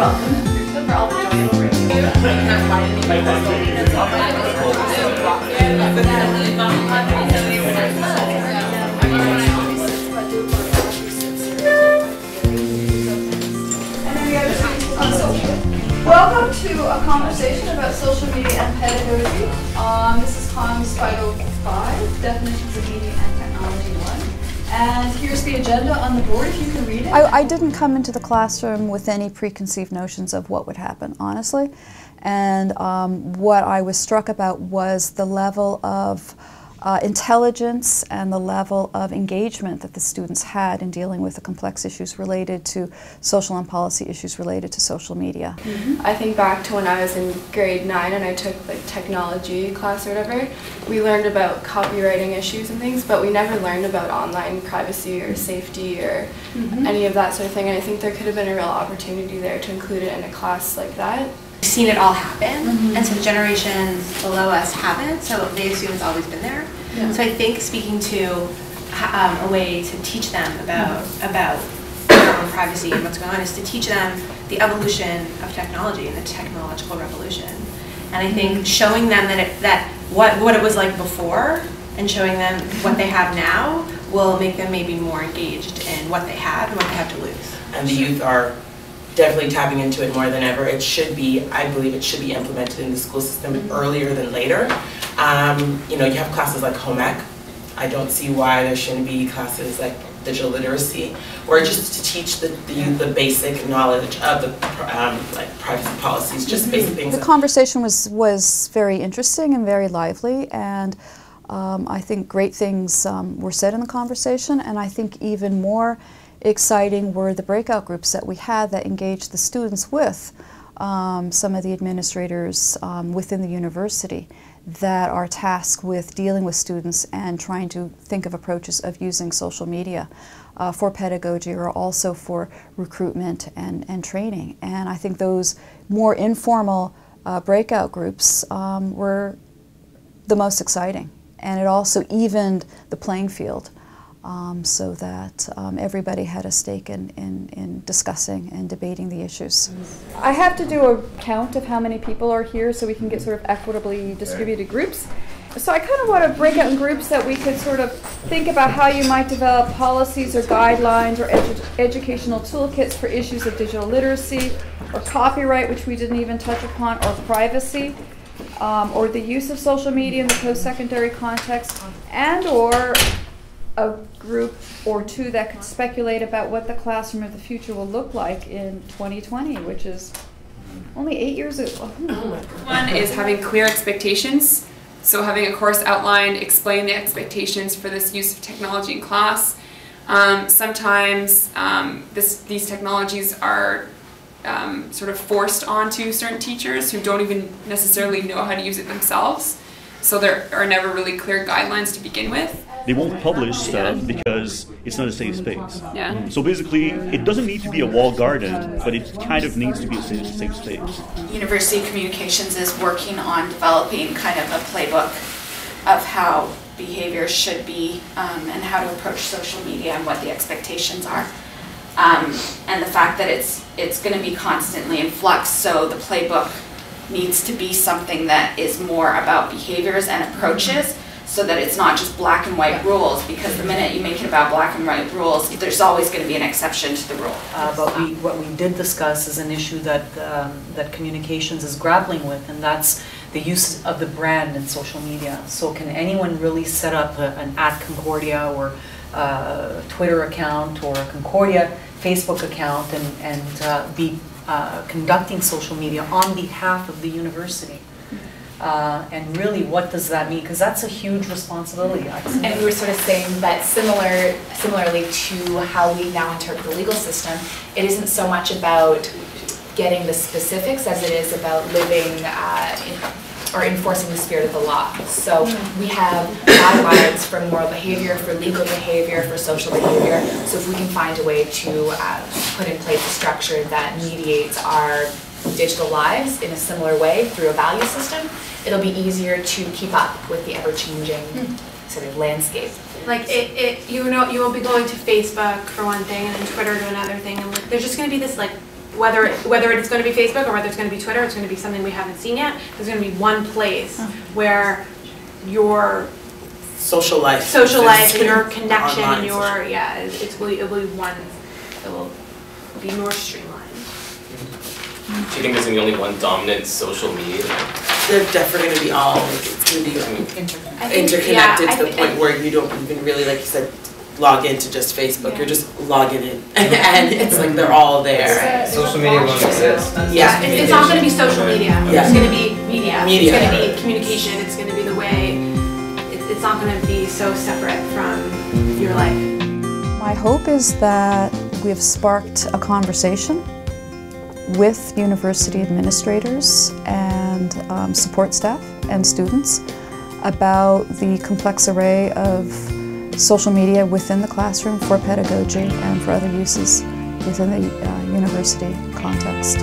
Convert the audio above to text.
welcome. For all the joy it'll bring you. Welcome to a conversation about social media and pedagogy. This is Comms 505, Definitions of Media and Technology 1. And here's the agenda on the board, if you can read it. I didn't come into the classroom with any preconceived notions of what would happen, honestly. And what I was struck about was the level of intelligence and the level of engagement that the students had in dealing with the complex issues related to social and policy issues related to social media. I think back to when I was in grade 9 and I took like technology class or whatever. We learned about copywriting issues and things, but we never learned about online privacy or safety or any of that sort of thing. And I think there could have been a real opportunity there to include it in a class like that. Seen it all happen, and so the generations below us haven't, so they assume it's always been there. So I think speaking to a way to teach them about their own privacy and what's going on is to teach them the evolution of technology and the technological revolution. And I think showing them that what it was like before and showing them what they have now will make them maybe more engaged in what they have and what they have to lose. And the youth are definitely tapping into it more than ever. It should be, I believe it should be implemented in the school system earlier than later. You know, you have classes like home ec. I don't see why there shouldn't be classes like digital literacy, or just to teach the youth the basic knowledge of the like privacy policies, just basic things. The conversation was very interesting and very lively, and I think great things were said in the conversation, and I think even more exciting were the breakout groups that we had that engaged the students with some of the administrators within the university that are tasked with dealing with students and trying to think of approaches of using social media for pedagogy or also for recruitment and training. And I think those more informal breakout groups were the most exciting. And it also evened the playing field. So that everybody had a stake in discussing and debating the issues. I have to do a count of how many people are here so we can get sort of equitably distributed groups. So I kind of want to break out in groups that we could sort of think about how you might develop policies or guidelines or educational toolkits for issues of digital literacy or copyright, which we didn't even touch upon, or privacy, or the use of social media in the post-secondary context, and or a group or two that could speculate about what the classroom of the future will look like in 2020, which is only 8 years ago. One is having clear expectations. So having a course outline, explain the expectations for this use of technology in class. Sometimes these technologies are sort of forced onto certain teachers who don't even necessarily know how to use it themselves. So there are never really clear guidelines to begin with. They won't publish stuff because it's not a safe space. So basically, it doesn't need to be a walled garden, but it kind of needs to be a safe space. University Communications is working on developing kind of a playbook of how behavior should be and how to approach social media and what the expectations are. And the fact that it's going to be constantly in flux, so the playbook needs to be something that is more about behaviors and approaches, so that it's not just black and white rules, because the minute you make it about black and white rules, there's always going to be an exception to the rule. But what we did discuss is an issue that that communications is grappling with, and that's the use of the brand in social media. So can anyone really set up an @Concordia or Twitter account or a Concordia Facebook account and be conducting social media on behalf of the university? And really, what does that mean? Because that's a huge responsibility. And we were sort of saying that similarly to how we now interpret the legal system, it isn't so much about getting the specifics as it is about living or enforcing the spirit of the law. So we have guidelines for moral behavior, for legal behavior, for social behavior. So if we can find a way to put in place a structure that mediates our digital lives in a similar way through a value system, it'll be easier to keep up with the ever-changing sort of landscape. Like you will be going to Facebook for one thing and then Twitter to another thing, and like, there's just going to be this like whether it's going to be Facebook or whether it's going to be Twitter, it's going to be something we haven't seen yet. There's going to be one place where your social life, and your connection, and your it will be more streamlined. Do you think there's going to be only one dominant social media? They're definitely going to be all, it's going to be interconnected to the point where you don't even really, like you said, log into just Facebook. You're just logging in, and it's like they're all there. Social media won't exist. Yeah, it's not going to be social media. Yeah. It's going to be media. It's going to be communication. It's going to be the way. It's not going to be so separate from your life. My hope is that we have sparked a conversation with university administrators and support staff and students about the complex array of social media within the classroom for pedagogy and for other uses within the university context.